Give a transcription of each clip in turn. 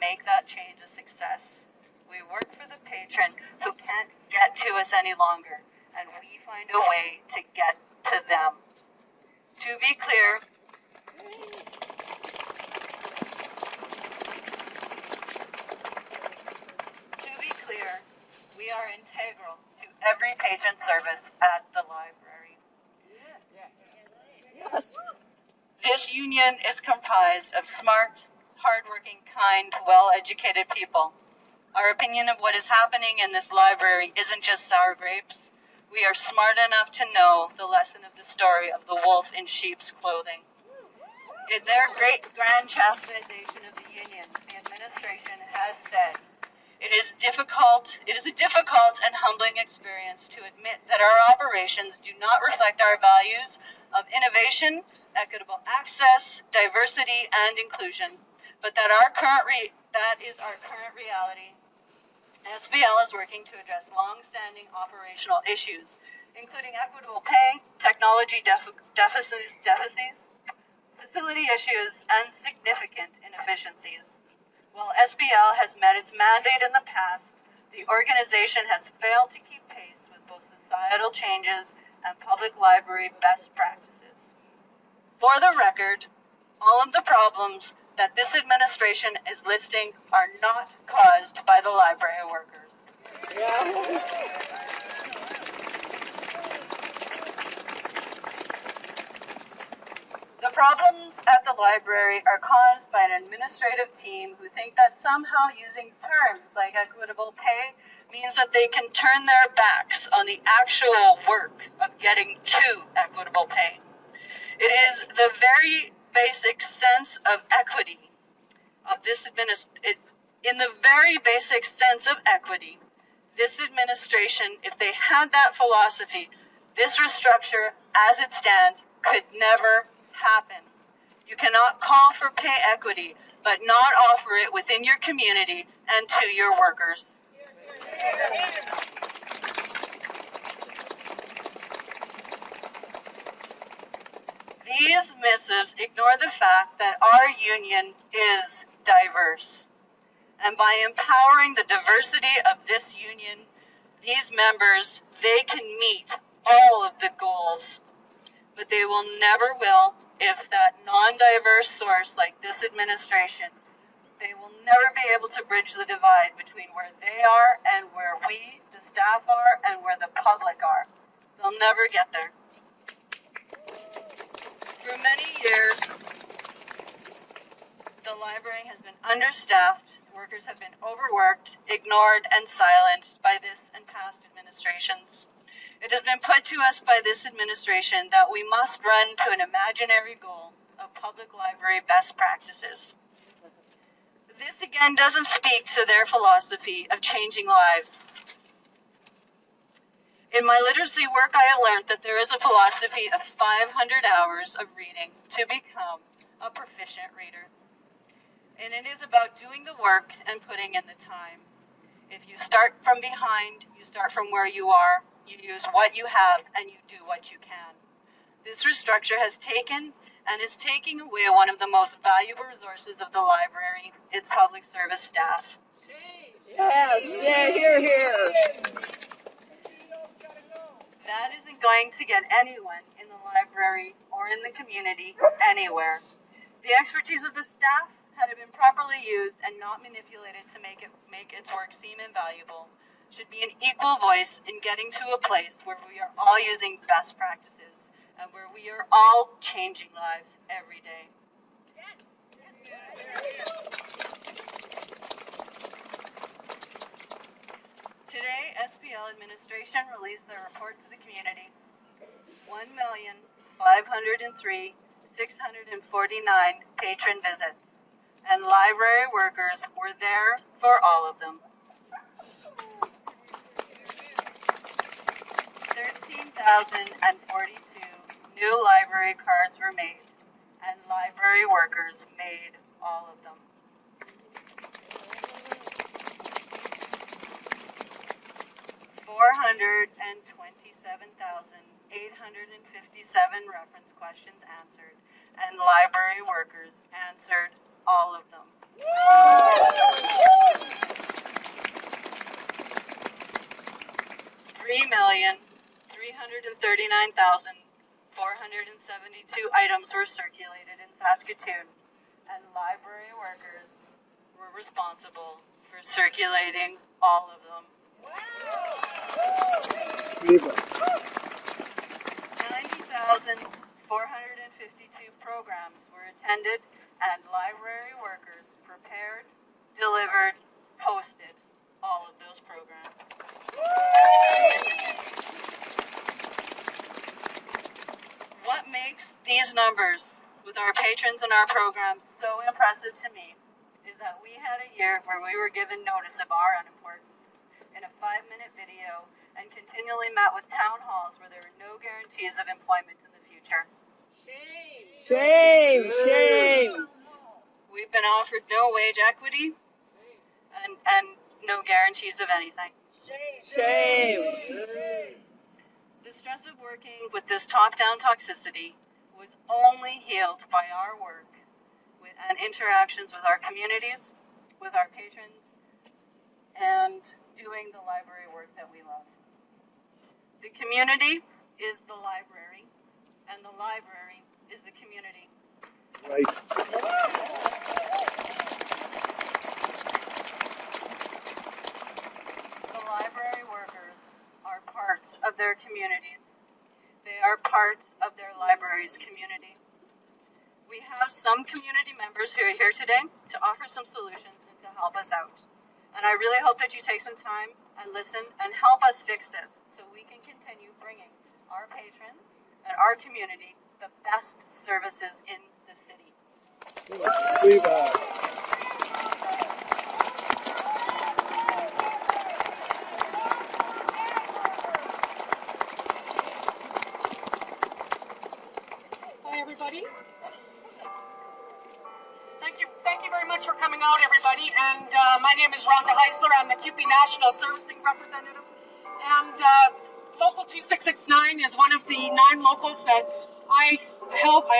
make that change a success. We work for the patron who can't get to us any longer, and we find a way to get to them. To be clear, we are integral to every patron service at the library. Yes. This union is comprised of smart, hardworking, kind, well-educated people. Our opinion of what is happening in this library isn't just sour grapes. We are smart enough to know the lesson of the story of the wolf in sheep's clothing. In their great grand chastisement of the union, the administration has said, It is a difficult and humbling experience to admit that our operations do not reflect our values of innovation, equitable access, diversity, and inclusion, but that is our current reality. SBL is working to address long-standing operational issues, including equitable pay, technology deficits, facility issues, and significant inefficiencies. While SBL has met its mandate in the past, the organization has failed to keep pace with both societal changes and public library best practices. For the record, all of the problems that this administration is listing are not caused by the library workers. The problems at the library are caused by an administrative team who think that somehow using terms like equitable pay means that they can turn their backs on the actual work of getting to equitable pay. It is the very basic sense of equity of this in the very basic sense of equity, this administration, if they had that philosophy, this restructure as it stands could never happen. You cannot call for pay equity, but not offer it within your community and to your workers. These missives ignore the fact that our union is diverse. And by empowering the diversity of this union, these members, they can meet all of the goals, but they will never will if that non-diverse source like this administration, they will never be able to bridge the divide between where they are and where we, the staff, are and where the public are. They'll never get there. For many years, the library has been understaffed, workers have been overworked, ignored, and silenced by this and past administrations. It has been put to us by this administration that we must run to an imaginary goal of public library best practices. This again doesn't speak to their philosophy of changing lives. In my literacy work, I learned that there is a philosophy of 500 hours of reading to become a proficient reader. And it is about doing the work and putting in the time. If you start from behind, you start from where you are, you use what you have, and you do what you can. This restructure has taken and is taking away one of the most valuable resources of the library, its public service staff. Yes, yeah, hear. That isn't going to get anyone in the library or in the community anywhere. The expertise of the staff, had it been properly used and not manipulated to make its work seem invaluable, should be an equal voice in getting to a place where we are all using best practices and where we are all changing lives every day. Today, SPL administration released their report to the community. 1,503,649 patron visits, and library workers were there for all of them. 13,042 new library cards were made, and library workers made all of them. 427,857 reference questions answered, and library workers answered all of them. 139,472 items were circulated in Saskatoon, and library workers were responsible for circulating all of them. 90,452 programs were attended, and library workers prepared, delivered, posted all of those programs. What makes these numbers with our patrons and our programs so impressive to me is that we had a year where we were given notice of our unimportance in a 5-minute video and continually met with town halls where there were no guarantees of employment in the future. Shame, shame. We've been offered no wage equity and no guarantees of anything. Shame. The stress of working with this top-down toxicity was only healed by our work and interactions with our communities, with our patrons, and doing the library work that we love. The community is the library, and the library is the community. Right. The library workers are part of their communities. They are part of their library's community. We have some community members who are here today to offer some solutions and to help us out. And I really hope that you take some time and listen and help us fix this so we can continue bringing our patrons and our community the best services in the city. Hi, everybody. Thank you very much for coming out, everybody. And my name is Rhonda Heisler. I'm the QP National Servicing Representative. And Local 2669 is one of the 9 locals that I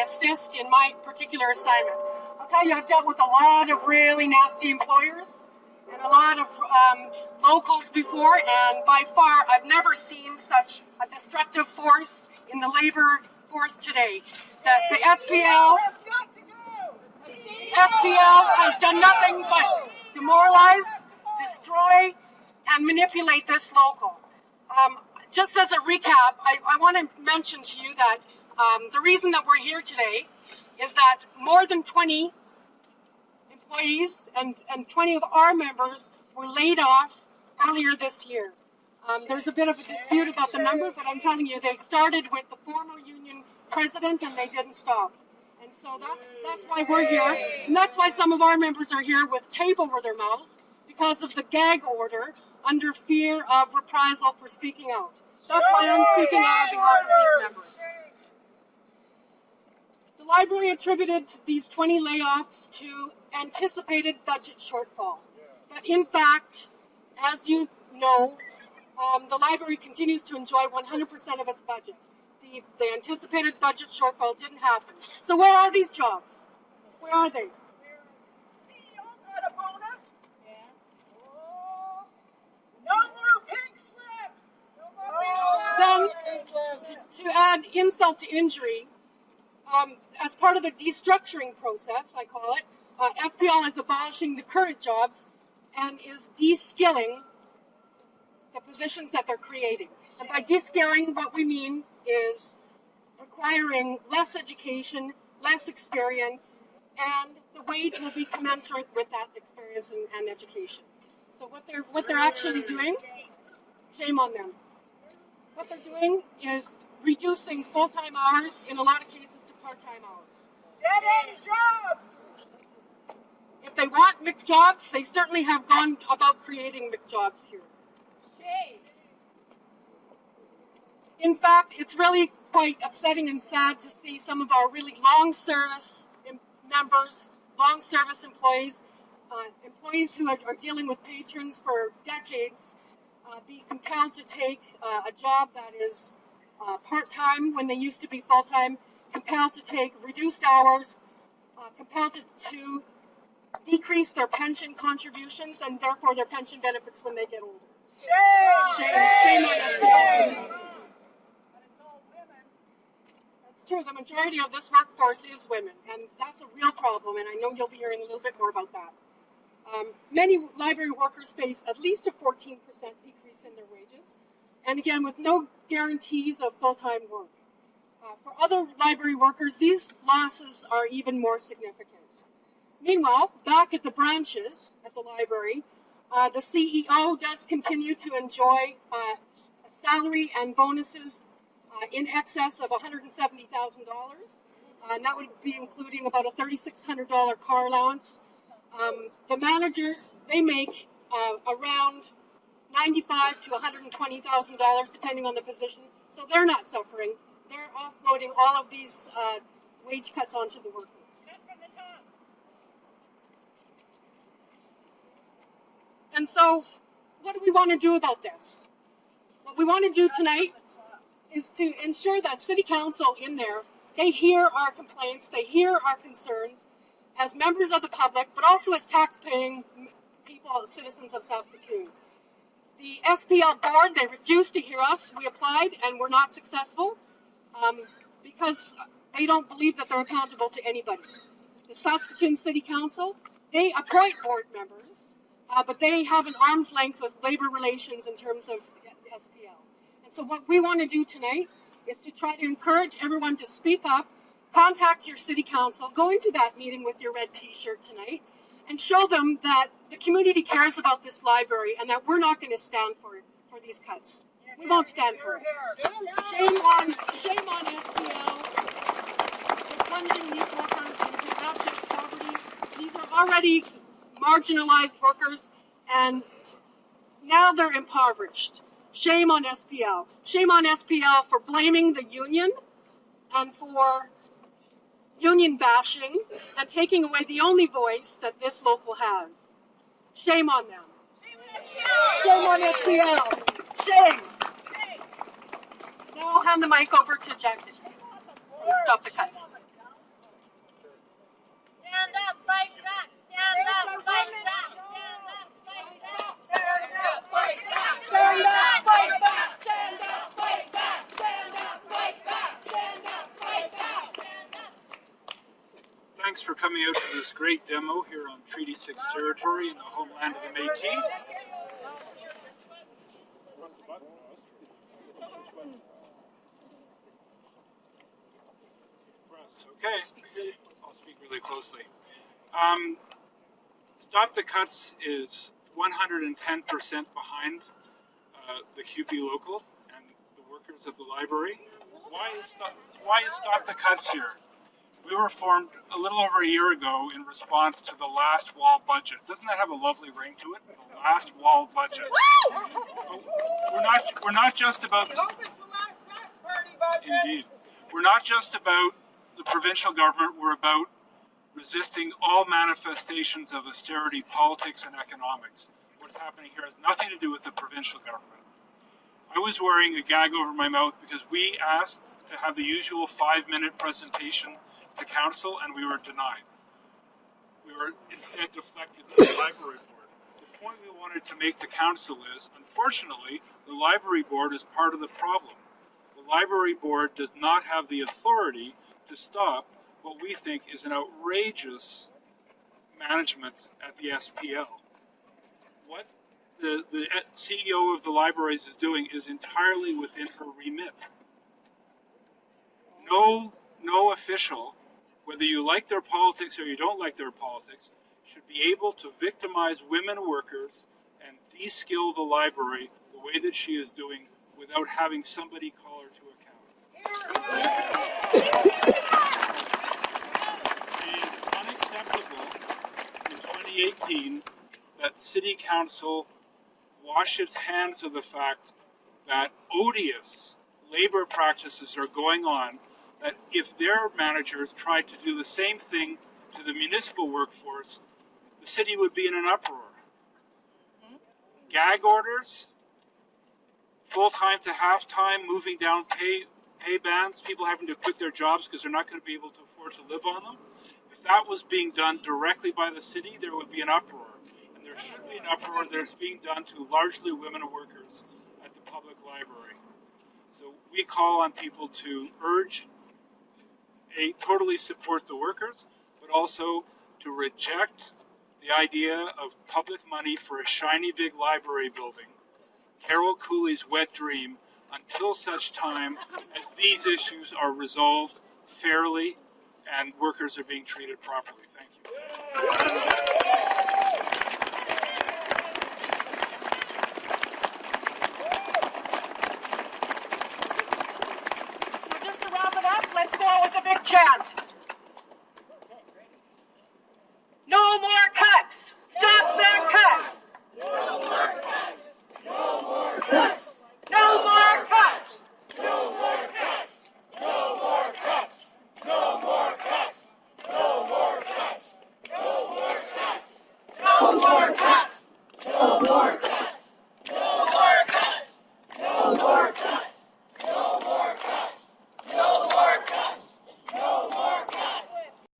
assist in my particular assignment. I'll tell you, I've dealt with a lot of really nasty employers and a lot of locals before, and by far, I've never seen such a destructive force in the labor force today. The SPL has done nothing but demoralize, destroy, and manipulate this local. Just as a recap, I want to mention to you that the reason that we're here today is that more than 20 employees and 20 of our members were laid off earlier this year. There's a bit of a dispute about the number, but I'm telling you, they started with the former union president and they didn't stop. And so that's why we're here, and that's why some of our members are here with tape over their mouths, because of the gag order under fear of reprisal for speaking out. That's why I'm speaking out on behalf of these members. The library attributed these 20 layoffs to anticipated budget shortfall. But in fact, as you know, the library continues to enjoy 100% of its budget. The anticipated budget shortfall didn't happen. So where are these jobs? Where are they? CEO got a bonus. Yeah. Oh, no more pink slips. No more pink slips. Then, to add insult to injury, as part of the destructuring process, I call it, SPL is abolishing the current jobs and is de-skilling the positions that they're creating. And by de-skilling, what we mean is requiring less education, less experience, and the wage will be commensurate with that experience and education. So what they're actually doing, shame on them. What they're doing is reducing full-time hours, in a lot of cases, to part-time hours. Dead-end jobs. If they want McJobs, they certainly have gone about creating McJobs here. Shame. In fact, it's really quite upsetting and sad to see some of our really long service members, long service employees, employees who are dealing with patrons for decades, be compelled to take a job that is part-time when they used to be full-time, compelled to take reduced hours, compelled to decrease their pension contributions and therefore their pension benefits when they get older. Shame. Shame on us. true, the majority of this workforce is women, and that's a real problem, and I know you'll be hearing a little bit more about that. Many library workers face at least a 14% decrease in their wages, and again, with no guarantees of full-time work. For other library workers, these losses are even more significant. Meanwhile, back at the branches at the library, the CEO does continue to enjoy a salary and bonuses in excess of $170,000, and that would be including about a $3,600 car allowance. The managers, they make around $95,000 to $120,000 depending on the position, so they're not suffering. They're offloading all of these wage cuts onto the workers. And so, what do we want to do about this? What we want to do tonight is to ensure that City Council in there, they hear our complaints, they hear our concerns as members of the public, but also as tax-paying people, citizens of Saskatoon. The SPL board, they refused to hear us. We applied and were not successful because they don't believe that they're accountable to anybody. The Saskatoon City Council, they appoint board members, but they have an arm's length with labor relations in terms of the SPL. And so what we want to do tonight is to try to encourage everyone to speak up, contact your city council, go into that meeting with your red t-shirt tonight, and show them that the community cares about this library and that we're not going to stand for these cuts. We won't stand for it. Shame on SPL for plunging these workers into abject poverty. These are already marginalized workers, and now they're impoverished. Shame on SPL. Shame on SPL for blaming the union and for union bashing and taking away the only voice that this local has. Shame on them. Shame on SPL. Shame. Now I'll hand the mic over to Jack to stop the cuts. Stand up, fight back. Stand up, fight back. Stand up, fight back. Stand up, fight back. Stand up, fight back. Stand up, fight back. Stand up, fight back. Stand up. Thanks for coming out to this great demo here on Treaty 6 territory in the homeland of the Métis. Okay, I'll speak really closely. Stop the Cuts is 110% behind the QP local and the workers of the library. Why is Stop the Cuts here? We were formed a little over a year ago in response to the last wall budget. Doesn't that have a lovely ring to it? The last wall budget. We're not just about. I hope it's the last SAS party budget. Indeed, we're not just about the provincial government. We're about resisting all manifestations of austerity politics and economics. What's happening here has nothing to do with the provincial government. I was wearing a gag over my mouth because we asked to have the usual 5-minute presentation to council and we were denied. We were instead deflected to the library board. The point we wanted to make to council is, unfortunately, the library board is part of the problem. The library board does not have the authority to stop what we think is an outrageous management at the SPL. What the CEO of the libraries is doing is entirely within her remit. No official, whether you like their politics or you don't like their politics, should be able to victimize women workers and de-skill the library the way that she is doing without having somebody call her to account. It is unacceptable in 2018 that City Council wash its hands of the fact that odious labor practices are going on, that if their managers tried to do the same thing to the municipal workforce, the city would be in an uproar. Gag orders, full-time to half-time, moving down pay bands, people having to quit their jobs because they're not going to be able to afford to live on them. If that was being done directly by the city, there would be an uproar. And there should be an uproar that is being done to largely women workers at the public library. So we call on people to urge totally support the workers, but also to reject the idea of public money for a shiny big library building, Carol Cooley's wet dream, until such time as these issues are resolved fairly and workers are being treated properly. Thank you. So just to wrap it up, let's go out with a big chant. No more cuts! Stop the cuts! No more cuts! No more cuts!